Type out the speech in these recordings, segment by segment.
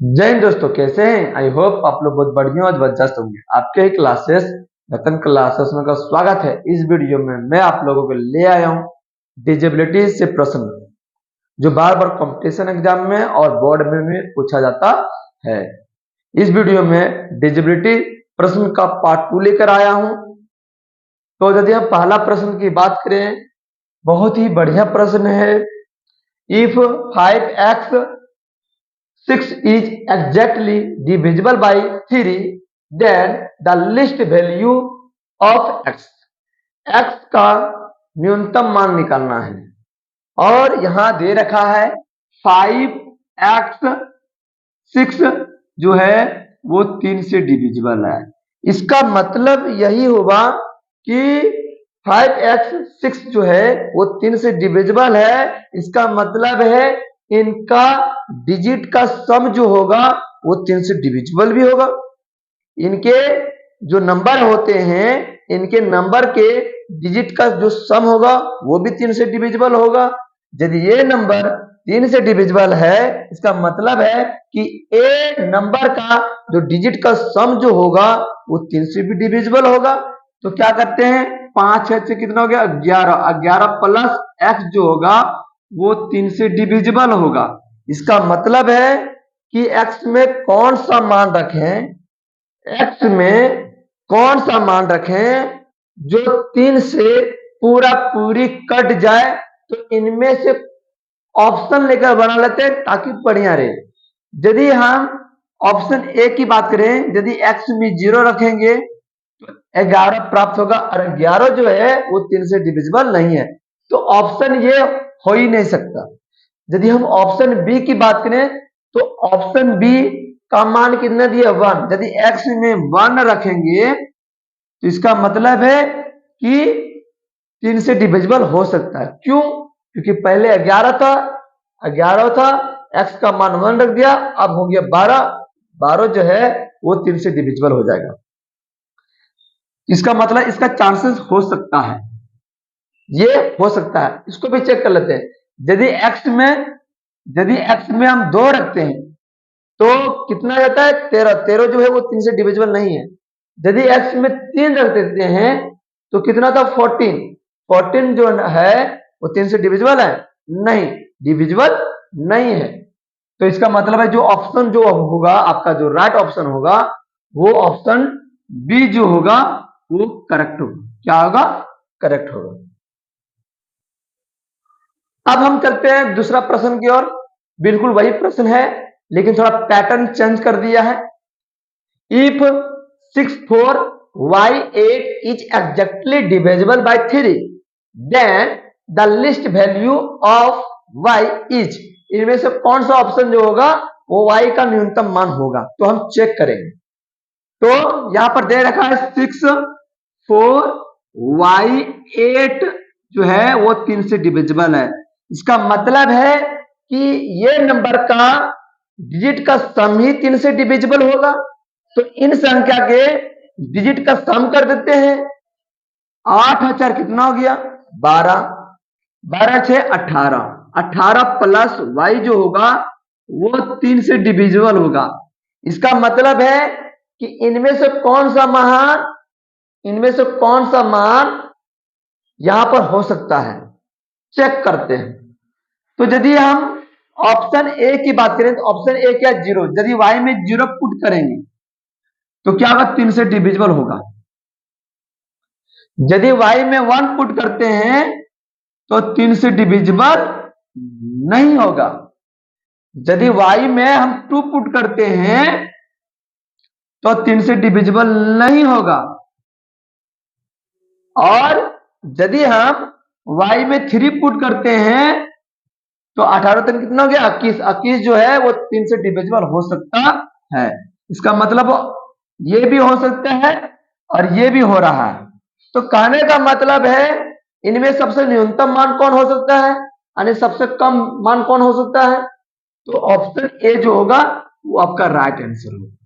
जय हिंद दोस्तों, कैसे हैं? आई होप आप लोग बहुत बढ़िया और जबरदस्त होंगे। आपके ही क्लासेस रतन क्लासेस में का स्वागत है। इस वीडियो में मैं आप लोगों को ले आया हूं डिजेबिलिटी से प्रश्न जो बार बार कंपटीशन एग्जाम में और बोर्ड में भी पूछा जाता है। इस वीडियो में डिजेबिलिटी प्रश्न का पार्ट 2 लेकर आया हूं। तो यदि हम पहला प्रश्न की बात करें, बहुत ही बढ़िया प्रश्न है। If 5x 6 is exactly divisible by 3, then the least value of x का न्यूनतम मान निकालना है। और यहां दे रखा है 5x 6 जो है वो 3 से डिविजिबल है। इसका मतलब यही होगा कि 5x 6 जो है वो 3 से डिविजिबल है। इसका मतलब है इनका डिजिट का सम जो होगा वो 3 से डिविजिबल भी होगा। इनके जो नंबर होते हैं, इनके नंबर के डिजिट का जो सम होगा वो भी 3 से डिविजिबल होगा। यदि ये नंबर 3 से डिविजिबल है, इसका मतलब है कि ए नंबर का जो डिजिट का सम जो होगा वो 3 से भी डिविजिबल होगा। तो क्या करते हैं, 5 से कितना हो गया 11, 11 प्लस एक्स जो होगा वो 3 से डिविजिबल होगा। इसका मतलब है कि x में कौन सा मान रखें, x में कौन सा मान रखें जो 3 से पूरा पूरी कट जाए। तो इनमें से ऑप्शन लेकर बना लेते हैं ताकि बढ़िया रहे। यदि हम ऑप्शन ए की बात करें, यदि x में 0 रखेंगे तो 11 प्राप्त होगा, और 11 जो है वो 3 से डिविजिबल नहीं है। तो ऑप्शन ये हो ही नहीं सकता। यदि हम ऑप्शन बी की बात करें तो ऑप्शन बी का मान कितना दिया 1। यदि x में 1 रखेंगे तो इसका मतलब है कि 3 से डिविजिबल हो सकता है। क्यों? क्योंकि पहले 11 था, 11 था, x का मान 1 रख दिया, अब हो गया 12, 12 जो है वो 3 से डिविजिबल हो जाएगा। इसका मतलब इसका चांसेस हो सकता है, ये हो सकता है। इसको भी चेक कर लेते हैं। यदि x में हम 2 रखते हैं तो कितना जाता है 13, 13 जो है वो 3 से डिविजिबल नहीं है। यदि x में 3 रख देते हैं तो कितना था 14, 14 जो है वो 3 से डिविजिबल है? नहीं, डिविजिबल नहीं है। तो इसका मतलब है जो ऑप्शन जो होगा आपका, जो राइट ऑप्शन होगा वो ऑप्शन बी जो होगा वो करेक्ट होगा। क्या होगा? करेक्ट होगा। अब हम चलते हैं दूसरा प्रश्न की ओर। बिल्कुल वही प्रश्न है लेकिन थोड़ा पैटर्न चेंज कर दिया है। If 64y8 is exactly divisible by 3, then the least value of y is, इनमें से कौन सा ऑप्शन जो होगा वो y का न्यूनतम मान होगा। तो हम चेक करेंगे। तो यहां पर दे रखा है 64y8 जो है वो 3 से डिविजिबल है। इसका मतलब है कि ये नंबर का डिजिट का सम ही 3 से डिविजिबल होगा। तो इन संख्या के डिजिट का सम कर देते हैं। 8 कितना हो गया 12, 12 6 18, 18 प्लस y जो होगा वो 3 से डिविजिबल होगा। इसका मतलब है कि इनमें से कौन सा मान यहां पर हो सकता है, चेक करते हैं। तो यदि हम ऑप्शन ए की बात करें तो ऑप्शन ए क्या 0। यदि y में 0 पुट करेंगे तो क्या होगा 3 से डिविजिबल होगा। यदि y में 1 पुट करते हैं तो 3 से डिविजिबल नहीं होगा। यदि y में हम 2 पुट करते हैं तो 3 से डिविजिबल नहीं होगा। और यदि हम y में 3 पुट करते हैं तो 18 तक कितना हो गया 21, 21 जो है वो 3 से डिविजिबल हो सकता है। इसका मतलब ये भी हो सकता है और ये भी हो रहा है। तो कहने का मतलब है इनमें सबसे न्यूनतम मान कौन हो सकता है, यानी सबसे कम मान कौन हो सकता है। तो ऑप्शन ए जो होगा वो आपका राइट आंसर होगा।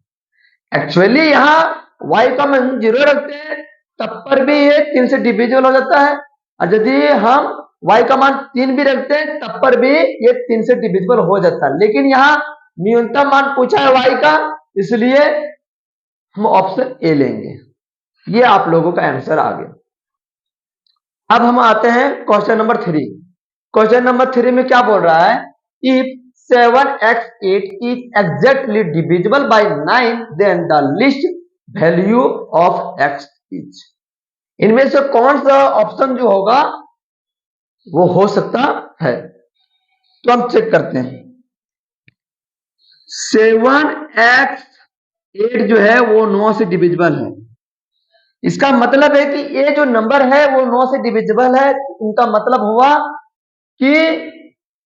एक्चुअली यहाँ y का मान 0 रखते हैं तब पर भी ये 3 से डिविजिबल हो जाता है, और यदि हम y का मान 3 भी रखते हैं तब पर भी ये 3 से डिविजिबल हो जाता है। लेकिन यहाँ न्यूनतम मान पूछा है y का, इसलिए हम ऑप्शन ए लेंगे। ये आप लोगों का आंसर आ गया। अब हम आते हैं क्वेश्चन नंबर 3। क्वेश्चन नंबर 3 में क्या बोल रहा है, if 7x8 is exactly divisible by 9 then the least value of x is। इनमें से कौन सा ऑप्शन जो होगा वो हो सकता है, तो हम चेक करते हैं। 7x8 जो है वो 9 से डिविजिबल है। इसका मतलब है कि ये जो नंबर है वो 9 से डिविजिबल है। इनका मतलब हुआ कि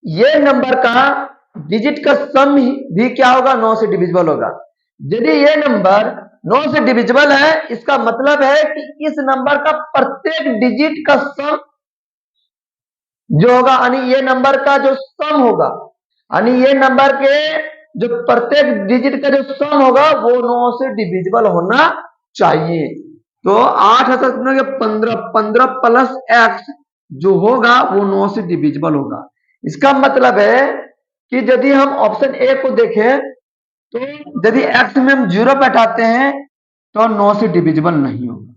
ये नंबर का डिजिट का सम भी क्या होगा, 9 से डिविजिबल होगा। यदि ये नंबर 9 से डिविजिबल है, इसका मतलब है कि इस नंबर का प्रत्येक डिजिट का सम जो होगा, यानी ये नंबर का जो सम होगा, यानी ये नंबर के जो प्रत्येक डिजिट का जो सम होगा वो 9 से डिविजिबल होना चाहिए। तो 8 15 15 प्लस एक्स जो होगा वो 9 से डिविजिबल होगा। इसका मतलब है कि यदि हम ऑप्शन ए को देखें तो यदि एक्स में हम 0 बैठाते हैं तो 9 से डिविजिबल नहीं होगा।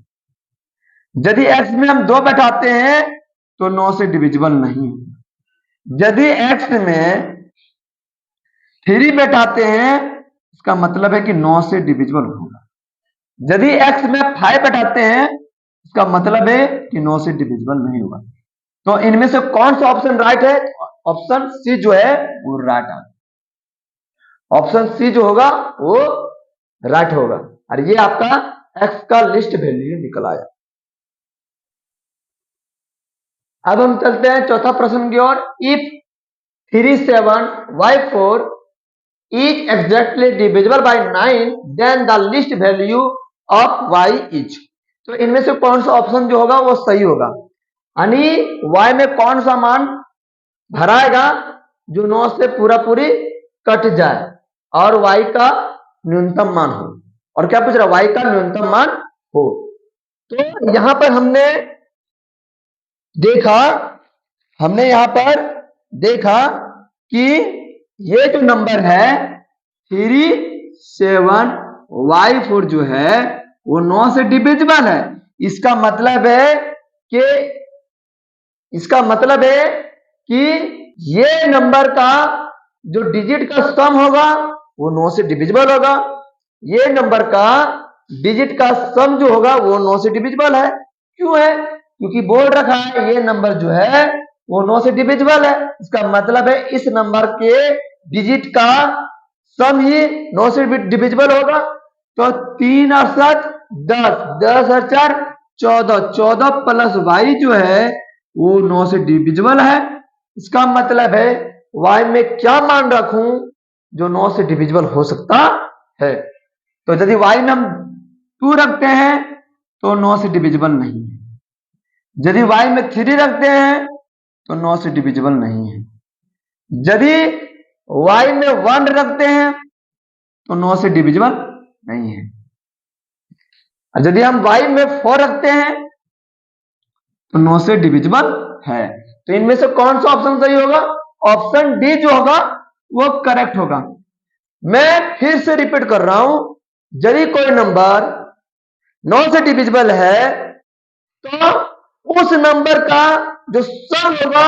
यदि एक्स में हम 2 बैठाते हैं तो 9 से डिविजिबल नहीं होगा। यदि एक्स में 3 बैठाते हैं इसका मतलब है कि 9 से डिविजिबल होगा। यदि x में 5 बैठाते हैं इसका मतलब है कि 9 से डिविजिबल नहीं होगा। तो इनमें से कौन सा ऑप्शन राइट है, ऑप्शन सी जो है वो राइट है। ऑप्शन सी जो होगा वो राइट होगा और ये आपका x का लिस्ट वैल्यू निकल आया। अब हम चलते हैं चौथा प्रश्न की ओर। If 37y4 is exactly divisible by 9 then the least value of y is। तो इनमें से कौन सा ऑप्शन जो होगा वो सही होगा, यानी y में कौन सा मान भराएगा जो 9 से पूरा पूरी कट जाए और y का न्यूनतम मान हो। और क्या पूछ रहा है, y का न्यूनतम मान हो। तो यहां पर हमने देखा कि ये जो नंबर है 37y4 जो है वो 9 से डिविजिबल है। इसका मतलब है कि ये नंबर का जो डिजिट का सम होगा वो 9 से डिविजिबल होगा। ये नंबर का डिजिट का सम जो होगा वो 9 से डिविजिबल है। क्यों है, क्योंकि बोल रखा है ये नंबर जो है वो 9 से डिविजिबल है। इसका मतलब है इस नंबर के डिजिट का सम ही 9 से डिविजिबल होगा। तो 3 और 7 10, 10 और 4 14, 14 प्लस y जो है वो 9 से डिविजिबल है। इसका मतलब है y में क्या मान रखूं जो 9 से डिविजिबल हो सकता है। तो यदि y में हम 2 रखते हैं तो 9 से डिविजिबल नहीं है। यदि y में 3 रखते हैं तो 9 से डिविजिबल नहीं है। यदि y में 1 रखते हैं तो 9 से डिविजिबल नहीं है। यदि हम y में 4 रखते हैं तो 9 से डिविजिबल है। तो इनमें से कौन सा ऑप्शन सही होगा, ऑप्शन डी जो होगा वो करेक्ट होगा। मैं फिर से रिपीट कर रहा हूं, यदि कोई नंबर 9 से डिविजिबल है तो उस नंबर का जो सम होगा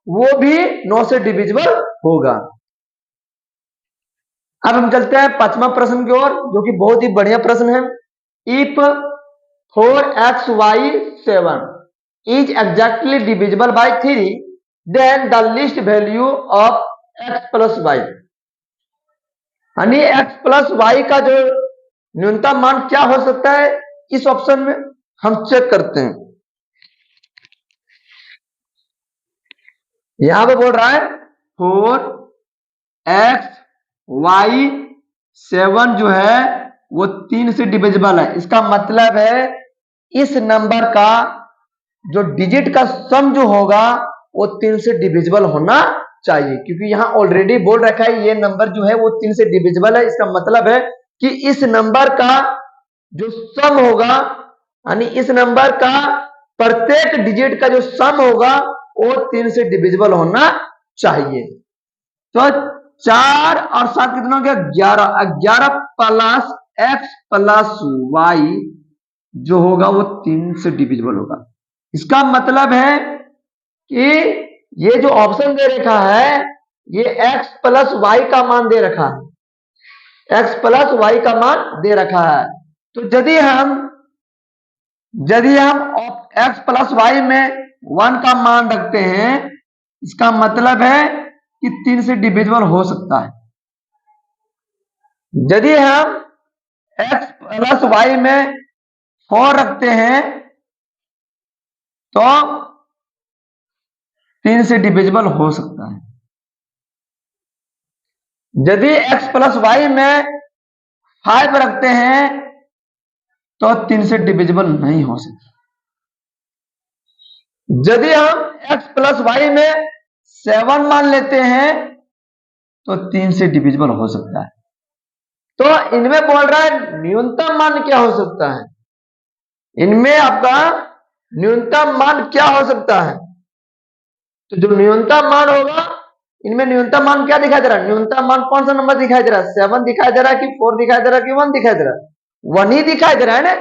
वो भी 9 से डिविजिबल होगा। अब हम चलते हैं पांचवा प्रश्न की ओर, जो कि बहुत ही बढ़िया प्रश्न है। If 4xy7 is exactly divisible by 3 then the least value of x plus y। यानी x प्लस y का जो न्यूनतम मान क्या हो सकता है इस ऑप्शन में, हम चेक करते हैं। यहां पे बोल रहा है 4xy7 जो है वो 3 से डिविजिबल है। इसका मतलब है इस नंबर का जो डिजिट का सम जो होगा वो 3 से डिविजिबल होना चाहिए, क्योंकि यहां ऑलरेडी बोल रखा है ये नंबर जो है वो 3 से डिविजिबल है। इसका मतलब है कि इस नंबर का जो सम होगा, यानी इस नंबर का प्रत्येक डिजिट का जो सम होगा वो 3 से डिविजिबल होना चाहिए। तो 4 और 7 कितना हो गया 11, 11 प्लस एक्स प्लस वाई जो होगा वो 3 से डिविजिबल होगा। इसका मतलब है कि ये जो ऑप्शन दे रखा है ये x प्लस वाई का मान दे रखा है, x प्लस वाई का मान दे रखा है। तो यदि हम x प्लस वाई में 1 का मान रखते हैं इसका मतलब है कि 3 से डिविजिबल हो सकता है। यदि हम x प्लस वाई में 4 रखते हैं तो 3 से डिविजिबल हो सकता है। यदि x प्लस वाई में 5 रखते हैं तो 3 से डिविजिबल नहीं हो सकता। यदि हम x प्लस वाई में 7 मान लेते हैं तो 3 से डिविजिबल हो सकता है। तो इनमें बोल रहा है न्यूनतम मान क्या हो सकता है, इनमें आपका न्यूनतम मान क्या हो सकता है। तो जो न्यूनतम मान होगा इनमें न्यूनतम मान क्या दिखाई दे रहा है, न्यूनतम मान कौन सा नंबर दिखाई दे रहा है, 7 दिखाई दे रहा है कि 4 दिखाई दे रहा है कि 1 दिखाई दे रहा है, 1 ही दिखाई दे रहा है ना।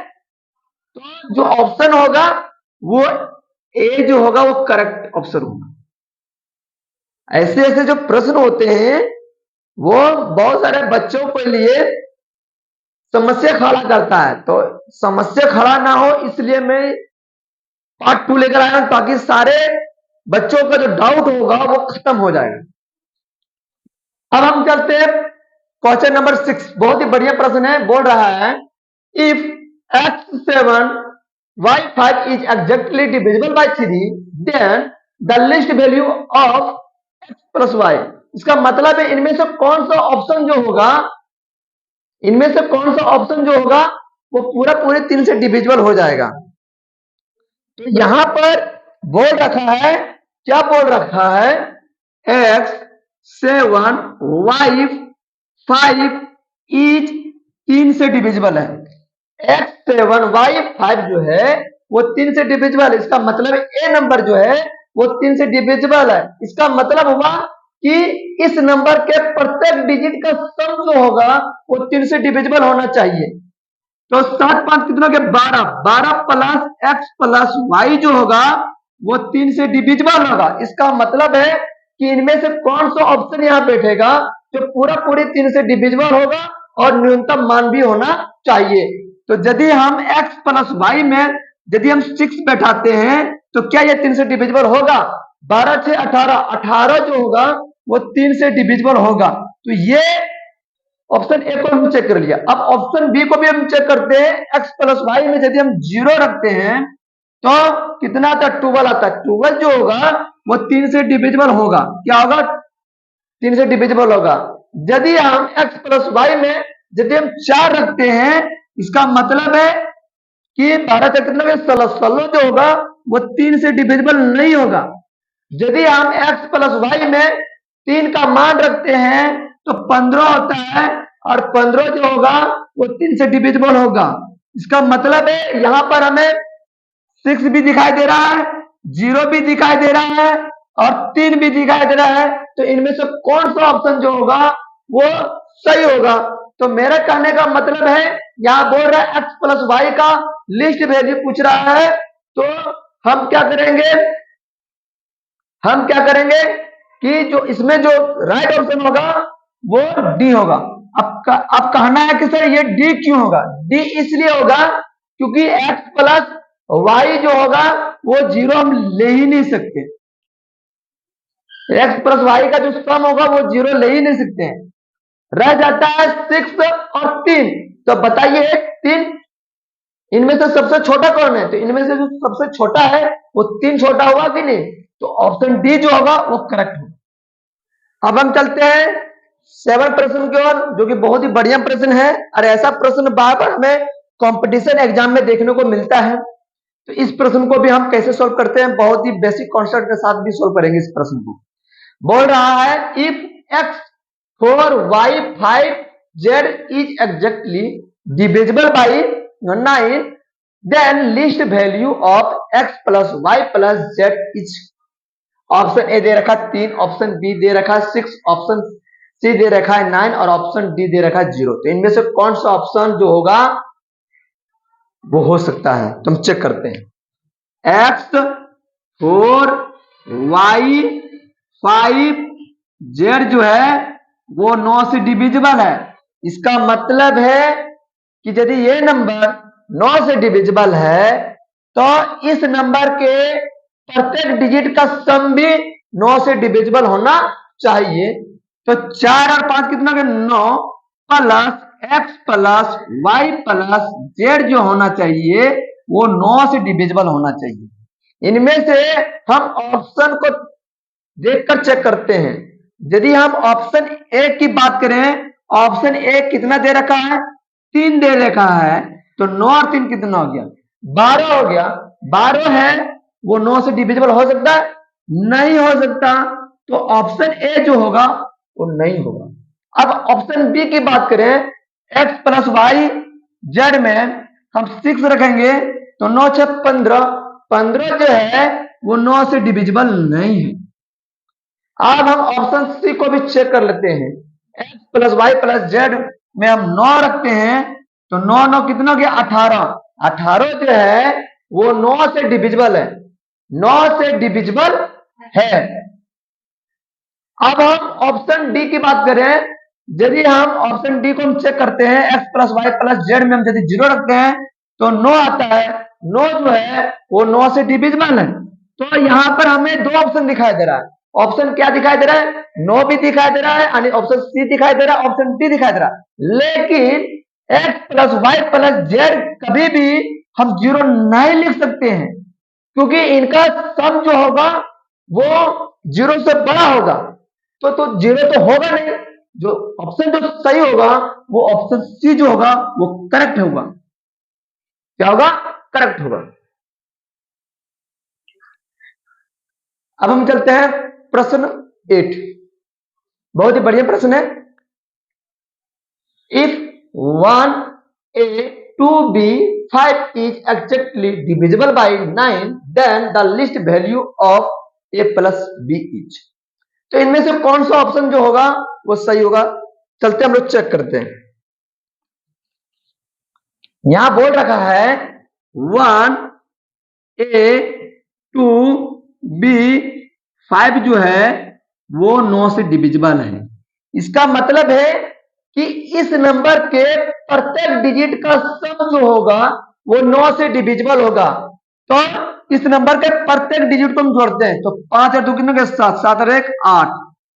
तो जो ऑप्शन होगा वो ए जो होगा वो करेक्ट ऑप्शन होगा। ऐसे ऐसे जो प्रश्न होते हैं वो बहुत सारे बच्चों के लिए समस्या खड़ा करता है। तो समस्या खड़ा ना हो इसलिए मैं पार्ट 2 लेकर आया हूं ताकि सारे बच्चों का जो डाउट होगा वो खत्म हो जाएगा। अब हम चलते हैं क्वेश्चन नंबर 6, बहुत ही बढ़िया प्रश्न है। बोल रहा है if x7 y5 is exactly divisible by 3 then the least value of x plus y। इसका मतलब है इनमें से कौन सा ऑप्शन जो होगा, इनमें से कौन सा ऑप्शन जो होगा वो पूरा पूरे 3 से डिविजिबल हो जाएगा। तो यहां पर बोल रखा है, क्या बोल रखा है, x7 y5 इज 3 से डिविजिबल है। x7 y5 जो है वो 3 से डिविजिबल है। इसका मतलब ए नंबर जो है वो 3 से डिविजिबल है। इसका मतलब हुआ कि इस नंबर के प्रत्येक डिजिट का सम जो होगा वो 3 से डिविजिबल होना चाहिए। तो 7 5 कितना के 12, 12 प्लस एक्स प्लस वाई जो होगा वो 3 से डिविजिबल होगा। इसका मतलब है कि इनमें से कौन सा ऑप्शन यहां बैठेगा जो पूरा पूरी 3 से डिविजिबल होगा और न्यूनतम मान भी होना चाहिए। तो यदि हम x प्लस वाई में यदि हम 6 बैठाते हैं तो क्या ये 3 से डिविजिबल होगा, 12 से 18, 18 जो होगा वो 3 से डिविजिबल होगा। तो ये ऑप्शन ए को हम चेक कर लिया। अब ऑप्शन बी को भी हम चेक करते हैं। x प्लस वाई में यदि हम 0 रखते हैं तो कितना आता है, 12 आता है। 12 जो होगा वो 3 से डिविजिबल होगा। क्या होगा, 3 से डिविजिबल होगा। यदि हम x प्लस वाई में यदि हम 4 रखते हैं इसका मतलब है कि 12 से कितना 16 जो होगा वो 3 से डिविजिबल नहीं होगा। यदि हम x प्लस वाई में 3 का मान रखते हैं तो 15 होता है और 15 जो होगा वो 3 से डिविजिबल होगा। इसका मतलब है यहां पर हमें 6 भी दिखाई दे रहा है, 0 भी दिखाई दे रहा है और 3 भी दिखाई दे रहा है। तो इनमें से कौन सा ऑप्शन जो होगा वो सही होगा। तो मेरा कहने का मतलब है यहां बोल रहा है x प्लस वाई का लिस्ट वैल्यू पूछ रहा है। तो हम क्या करेंगे, हम क्या करेंगे कि जो इसमें जो राइट ऑप्शन होगा वो डी होगा। अब कहना है कि सर ये डी क्यों होगा, डी इसलिए होगा क्योंकि x प्लस वाई जो होगा वो 0 हम ले ही नहीं सकते। x प्लस वाई का जो सम होगा वो 0 ले ही नहीं सकते हैं। रह जाता है 6 और 3। तो बताइए 3 इनमें से सबसे छोटा कौन है, तो इनमें से जो सबसे छोटा है वो 3 छोटा होगा कि नहीं। तो ऑप्शन डी जो होगा वो करेक्ट होगा। अब हम चलते हैं 7 प्रश्न की ओर जो कि बहुत ही बढ़िया प्रश्न है और ऐसा प्रश्न बार बार हमें कंपटीशन एग्जाम में देखने को मिलता है। तो इस प्रश्न को भी हम कैसे सोल्व करते हैं, बहुत ही बेसिक कॉन्सेप्ट के साथ भी सोल्व करेंगे इस प्रश्न को। बोल रहा है if x4 y5 z is exactly divisible by 9 then list value of x plus Y plus z is. Option A दे रखा 3, ऑप्शन बी दे रखा 6, ऑप्शन सी दे रखा है 9 और ऑप्शन डी दे रखा है 0। तो इनमें से कौन सा ऑप्शन जो होगा वो हो सकता है, तो हम चेक करते हैं। एक्स 4 वाई 5 जेड जो है वो 9 से डिविजिबल है। इसका मतलब है कि यदि ये नंबर 9 से डिविजिबल है तो इस नंबर के प्रत्येक डिजिट का सम भी 9 से डिविजिबल होना चाहिए। तो 4 और 5 कितना हो गया 9 plus x plus Y plus z जो होना चाहिए वो 9 से डिविजिबल होना चाहिए। इनमें से हम ऑप्शन को देखकर चेक करते हैं। यदि हम ऑप्शन ए की बात करें, ऑप्शन ए कितना दे रखा है 3 दे रखा है, तो 9 और 3 कितना हो गया 12 हो गया। 12 है वो 9 से डिविजिबल हो सकता है? नहीं हो सकता। तो ऑप्शन ए जो होगा वो नहीं होगा। अब ऑप्शन बी की बात करें, एक्स प्लस वाई जेड में हम 6 रखेंगे तो 9 6 15, 15 जो है वो 9 से डिविजिबल नहीं है। अब हम ऑप्शन सी को भी चेक कर लेते हैं। X plus Y plus z में हम 9 रखते हैं तो 9 9 कितना हो गया 18। 18 जो है वो 9 से डिविजिबल है, 9 से डिविजिबल है। अब हम ऑप्शन डी की बात करें, यदि हम ऑप्शन डी को हम चेक करते हैं, x plus Y plus z में हम यदि 0 रखते हैं तो 9 आता है। 9 जो है वो 9 से डिविजिबल है। तो यहां पर हमें 2 ऑप्शन दिखाई दे रहा है। ऑप्शन क्या दिखाई दे रहा है 9 भी दिखाई दे रहा है, यानी ऑप्शन सी दिखाई दे रहा है, ऑप्शन डी दिखाई दे रहा है। लेकिन x plus Y plus z कभी भी हम 0 नहीं लिख सकते हैं, क्योंकि इनका सम जो होगा वो 0 से बड़ा होगा। तो 0 तो होगा नहीं। जो ऑप्शन जो सही होगा वो ऑप्शन सी जो होगा वो करेक्ट होगा। क्या होगा करेक्ट होगा। अब हम चलते हैं प्रश्न 8। बहुत ही बढ़िया प्रश्न है। If 1a 2b 5 is exactly divisible by 9 then the least value of a plus b is। तो इनमें से कौन सा ऑप्शन जो होगा वो सही होगा, चलते हम लोग चेक करते हैं। यहां बोल रखा है 1a 2b 5 जो है वो 9 से डिविजिबल है। इसका मतलब है कि इस नंबर के प्रत्येक डिजिट का सम जो होगा वो 9 से डिविजिबल होगा। तो इस नंबर के प्रत्येक डिजिट को हम जोड़ते हैं तो 5 और 2 कितने के 7, 7 और 1 8,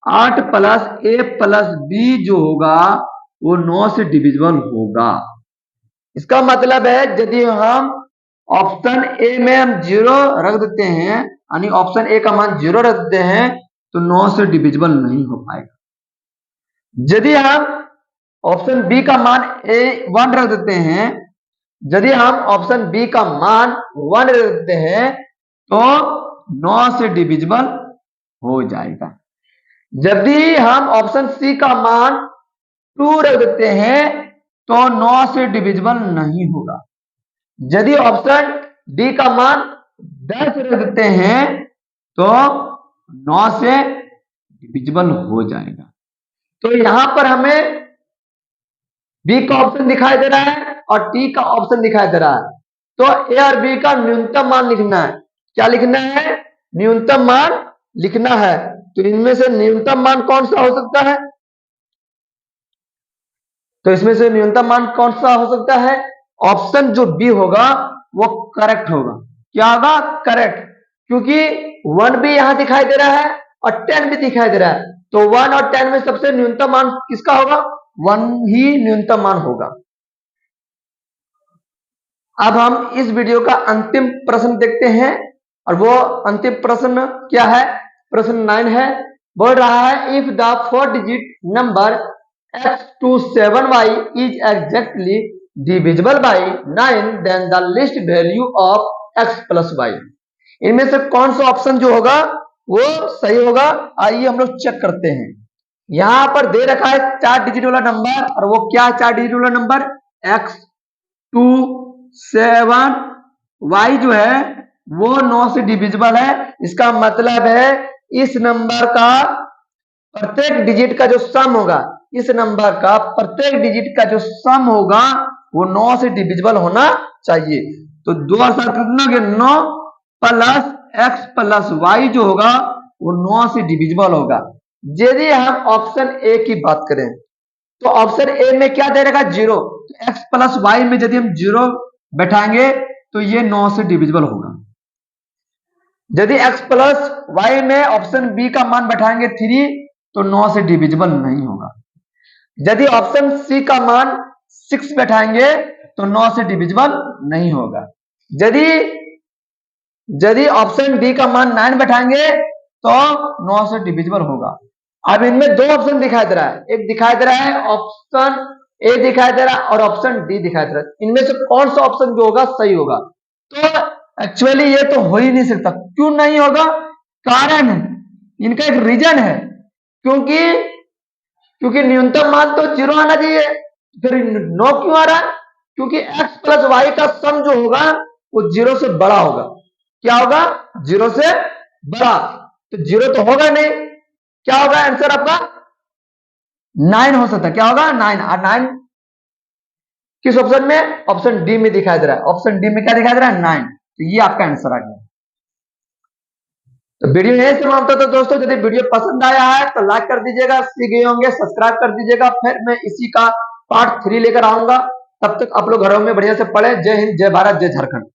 8 प्लस ए प्लस बी जो होगा वो 9 से डिविजिबल होगा। इसका मतलब है यदि हम ऑप्शन ए में हम 0 रख देते हैं, यानी ऑप्शन ए का मान 0 रख देते हैं तो 9 से डिविजिबल नहीं हो पाएगा। यदि हम ऑप्शन बी का मान 1 रख देते हैं, यदि हम ऑप्शन बी का मान 1 रख देते हैं तो 9 से डिविजिबल हो जाएगा। यदि हम ऑप्शन सी का मान 2 रख देते हैं तो 9 से डिविजिबल नहीं होगा। यदि ऑप्शन डी का मान 10 रख देते हैं तो 9 से डिविजिबल हो जाएगा। तो यहां पर हमें बी का ऑप्शन दिखाई दे रहा है और टी का ऑप्शन दिखाई दे रहा है। तो ए और बी का न्यूनतम मान लिखना है। क्या लिखना है न्यूनतम मान लिखना है। तो इनमें से न्यूनतम मान कौन सा हो सकता है, तो इसमें से न्यूनतम मान कौन सा हो सकता है, ऑप्शन जो बी होगा वो करेक्ट होगा। क्या होगा करेक्ट, क्योंकि 1 भी यहां दिखाई दे रहा है और 10 भी दिखाई दे रहा है। तो 1 और 10 में सबसे न्यूनतम मान किसका होगा 1 ही न्यूनतम मान होगा। अब हम इस वीडियो का अंतिम प्रश्न देखते हैं और वो अंतिम प्रश्न क्या है, प्रश्न 9 है। बोल रहा है if the 4 digit number x27y is exactly divisible by 9 then the least value of x plus y। इनमें से कौन सा ऑप्शन जो होगा वो सही होगा, आइए हम लोग चेक करते हैं। यहां पर दे रखा है 4 डिजिट वाला नंबर, और वो क्या है 4 डिजिट वाला नंबर x27y जो है वो 9 से डिविजिबल है। इसका मतलब है इस नंबर का प्रत्येक डिजिट का जो सम होगा, इस नंबर का प्रत्येक डिजिट का जो सम होगा वो 9 से डिविजिबल होना चाहिए। तो 2 और 7 कितना हो गया 9 प्लस एक्स प्लस वाई जो होगा वो 9 से डिविजिबल होगा। यदि हम ऑप्शन ए की बात करें तो ऑप्शन ए में क्या दे रहेगा 0, तो एक्स प्लस वाई में यदि हम 0 बैठाएंगे तो ये 9 से डिविजिबल होगा। यदि x प्लस वाई में ऑप्शन बी का मान बैठाएंगे 3 तो 9 से डिविजिबल नहीं होगा। यदि ऑप्शन सी का मान 6 बैठाएंगे तो 9 से डिविजिबल नहीं होगा। यदि यदि ऑप्शन डी का मान 9 बैठाएंगे तो 9 से डिविजिबल होगा। अब इनमें दो ऑप्शन दिखाई दे रहा है, एक दिखाई दे रहा है ऑप्शन ए दिखाई दे रहा है और ऑप्शन डी दिखाई दे रहा है। इनमें से कौन सा ऑप्शन जो होगा सही होगा? तो एक्चुअली ये तो हो ही नहीं सकता। क्यों नहीं होगा? कारण है, इनका एक रीजन है, क्योंकि क्योंकि न्यूनतम मान तो 0 आना चाहिए, फिर 9 क्यों आ रहा है? क्योंकि x प्लस वाई का सम जो होगा वो 0 से बड़ा होगा। क्या होगा? 0 से बड़ा। तो 0 तो होगा नहीं, क्या होगा आंसर आपका? 9 हो सकता है। क्या होगा? 9। और 9 किस ऑप्शन में? ऑप्शन डी में दिखाई दे रहा है। ऑप्शन डी में क्या दिखाई दे रहा है? 9। तो ये आपका आंसर आ गया। तो वीडियो यही समाप्त होता है दोस्तों। यदि वीडियो पसंद आया है तो लाइक कर दीजिएगा, सीख गए होंगे सब्सक्राइब कर दीजिएगा। फिर मैं इसी का पार्ट 3 लेकर आऊंगा। तब तक आप लोग घरों में बढ़िया से पढ़े। जय हिंद, जय भारत, जय झारखंड।